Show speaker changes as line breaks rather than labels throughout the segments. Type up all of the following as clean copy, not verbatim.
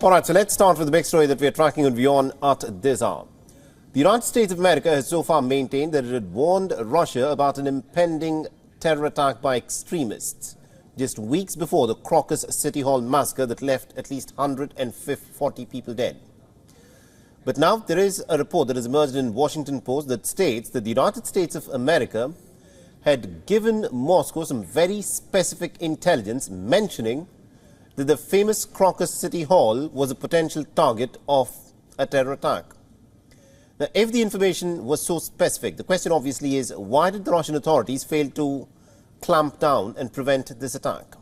All right, so let's start with the big story that we are tracking on WION at this hour. The United States of America has so far maintained that it had warned Russia about an impending terror attack by extremists just weeks before the Crocus City Hall massacre that left at least 140 people dead. But now there is a report that has emerged in Washington Post that states that the United States of America had given Moscow some very specific intelligence mentioning that the famous Crocus City Hall was a potential target of a terror attack. Now, if the information was so specific, the question obviously is, why did the Russian authorities fail to clamp down and prevent this attack?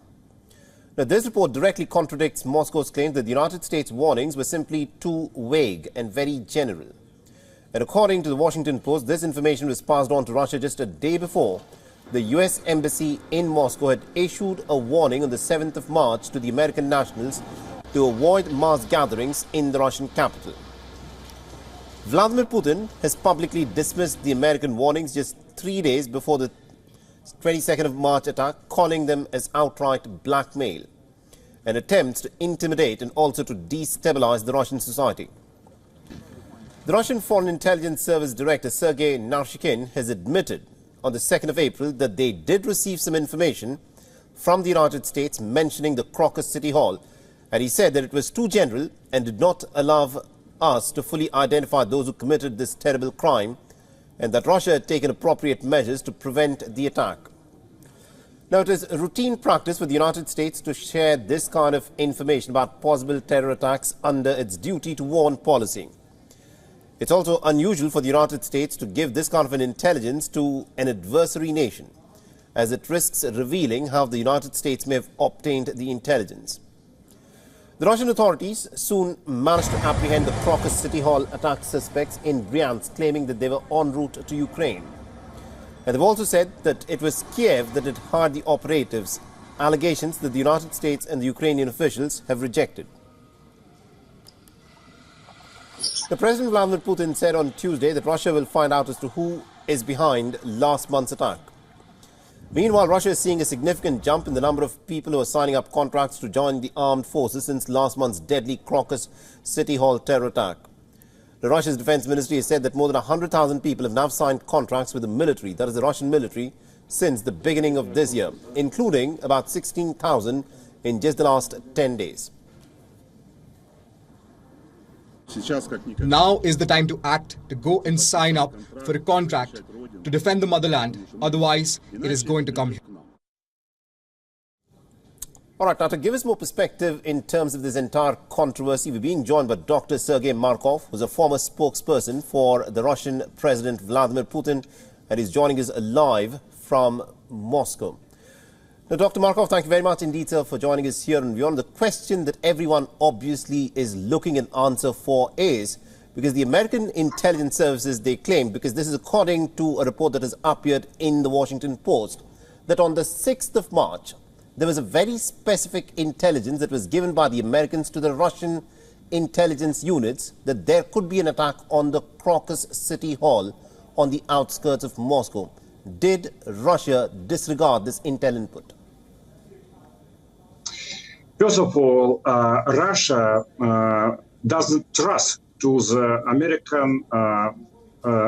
Now, this report directly contradicts Moscow's claim that the United States' warnings were simply too vague and very general. And according to the Washington Post, this information was passed on to Russia just a day before the U.S. Embassy in Moscow had issued a warning on the 7th of March to the American nationals to avoid mass gatherings in the Russian capital. Vladimir Putin has publicly dismissed the American warnings just 3 days before the 22nd of March attack, calling them as outright blackmail and attempts to intimidate and also to destabilize the Russian society. The Russian Foreign Intelligence Service Director Sergei Narshikin has admitted on the 2nd of April that they did receive some information from the United States mentioning the Crocus City Hall, and he said that it was too general and did not allow us to fully identify those who committed this terrible crime, and that Russia had taken appropriate measures to prevent the attack. Now, it is a routine practice for the United States to share this kind of information about possible terror attacks under its duty to warn policy. It's also unusual for the United States to give this kind of an intelligence to an adversary nation, as it risks revealing how the United States may have obtained the intelligence. The Russian authorities soon managed to apprehend the Crocus City Hall attack suspects in Bryansk, claiming that they were en route to Ukraine. And they've also said that it was Kiev that had hired the operatives, allegations that the United States and the Ukrainian officials have rejected. The President Vladimir Putin said on Tuesday that Russia will find out as to who is behind last month's attack. Meanwhile, Russia is seeing a significant jump in the number of people who are signing up contracts to join the armed forces since last month's deadly Crocus City Hall terror attack. The Russia's defense ministry has said that more than 100,000 people have now signed contracts with the military, that is the Russian military, since the beginning of this year, including about 16,000 in just the last 10 days.
Now is the time to act, to go and sign up for a contract to defend the motherland. Otherwise, it is going to come here.
All right, now to give us more perspective in terms of this entire controversy, we're being joined by Dr. Sergei Markov, who's a former spokesperson for the Russian President Vladimir Putin, and he's joining us live from Moscow. Now, Dr. Markov, thank you very much indeed, sir, for joining us here on WION. The question that everyone obviously is looking an answer for is, because the American intelligence services, they claim, because this is according to a report that has appeared in the Washington Post, that on the 6th of March, there was a very specific intelligence that was given by the Americans to the Russian intelligence units that there could be an attack on the Crocus City Hall on the outskirts of Moscow. Did Russia disregard this intel input?
First of all, Russia doesn't trust to the American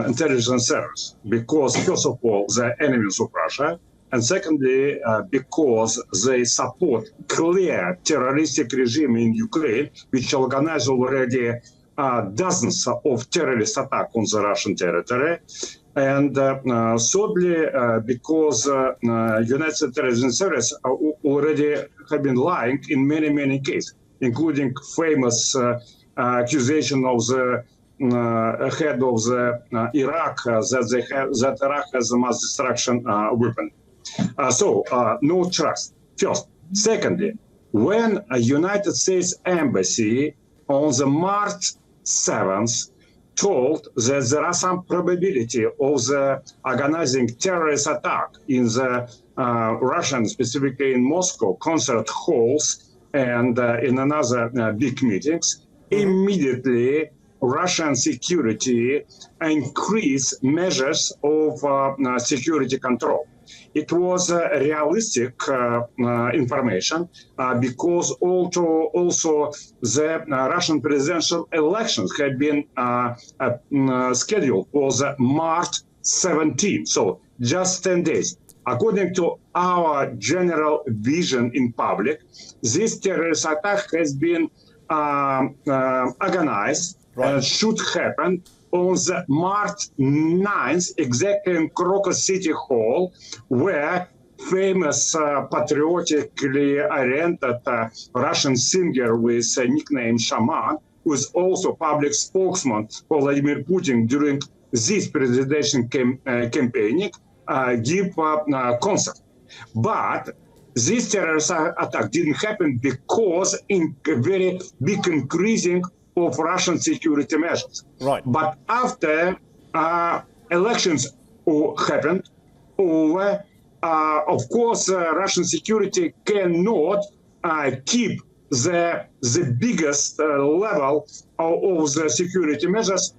intelligence service because, first of all, they're enemies of Russia, and secondly, because they support clear terroristic regime in Ukraine, which organized already dozens of terrorist attacks on the Russian territory. And thirdly, because United Intelligence Service already have been lying in many cases, including famous accusation of the head of the Iraq that Iraq has a mass destruction weapon. So no trust. First, secondly, when a United States embassy on the March 7th told that there are some probability of the organizing terrorist attack in the Russian, specifically in Moscow, concert halls and in another big meetings, immediately Russian security increased measures of security control. it was realistic information because also the Russian presidential elections had been scheduled for the March 17th, so just 10 days. According to our general vision in public, this terrorist attack has been organized and should happen on the March 9th, exactly in Crocus City Hall, where famous patriotically oriented Russian singer with a nickname Shaman, who is also public spokesman for Vladimir Putin during this presidential campaign, give a concert. But this terrorist attack didn't happen because in a very big increasing of Russian security measures.
Right.
But after elections happened, of course, Russian security cannot keep the biggest level of the security measures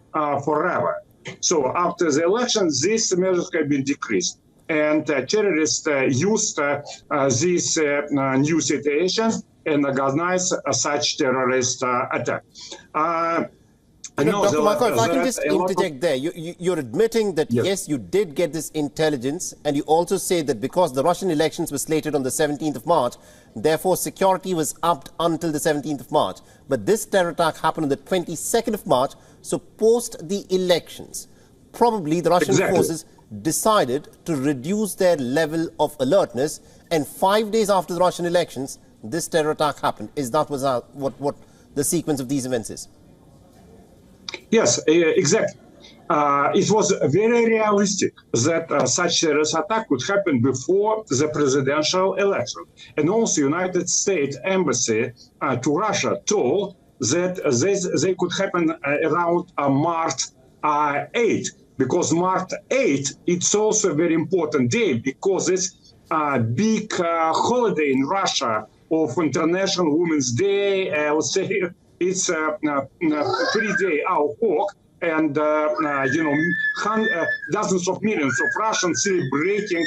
forever. So after the elections, these measures have been decreased. And terrorists used this new situation and organized such terrorist attack.
Dr. Markov, if I can just interject there. You're admitting that, yes, you did get this intelligence, and you also say that because the Russian elections were slated on the 17th of March, therefore security was upped until the 17th of March. But this terror attack happened on the 22nd of March, so post the elections. Probably the Russian forces decided to reduce their level of alertness, and 5 days after the Russian elections, this terror attack happened. Is that what the sequence of these events is?
Yes, exactly. It was very realistic that such terrorist attack would happen before the presidential election. And also United States Embassy to Russia told that they could happen around March 8th, because March 8th, it's also a very important day because it's a big holiday in Russia of International Women's Day. I would say it's a 3-day out walk, and dozens of millions of Russians celebrating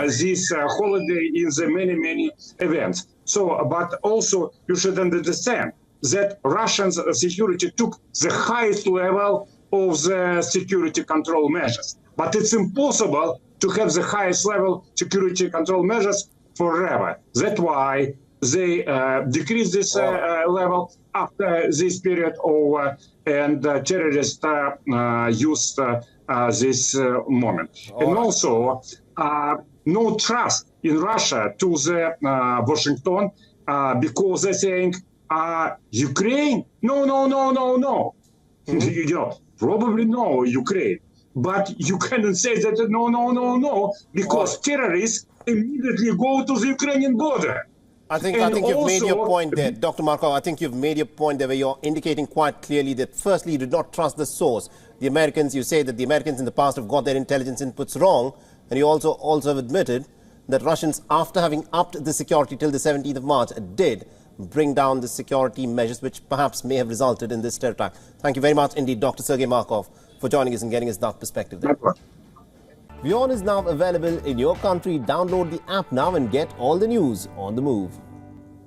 this holiday in the many events. So, but also you should understand that Russian security took the highest level of the security control measures. But it's impossible to have the highest level security control measures forever. That's why they decreased this level after this period over, and terrorists used this moment. And also, no trust in Russia to the Washington because they're saying, Ukraine? No. Probably no, Ukraine. But you cannot say that no, because terrorists immediately go to the Ukrainian border.
I think you've made your point there, Dr. Markov. I think you've made your point there where you're indicating quite clearly that firstly, you did not trust the source. The Americans, you say that the Americans in the past have got their intelligence inputs wrong, and you also have admitted that Russians, after having upped the security till the 17th of March, did bring down the security measures, which perhaps may have resulted in this terror attack. Thank you very much indeed, Dr. Sergei Markov, for joining us and getting us that perspective there. WION is now available in your country. Download the app now and get all the news on the move.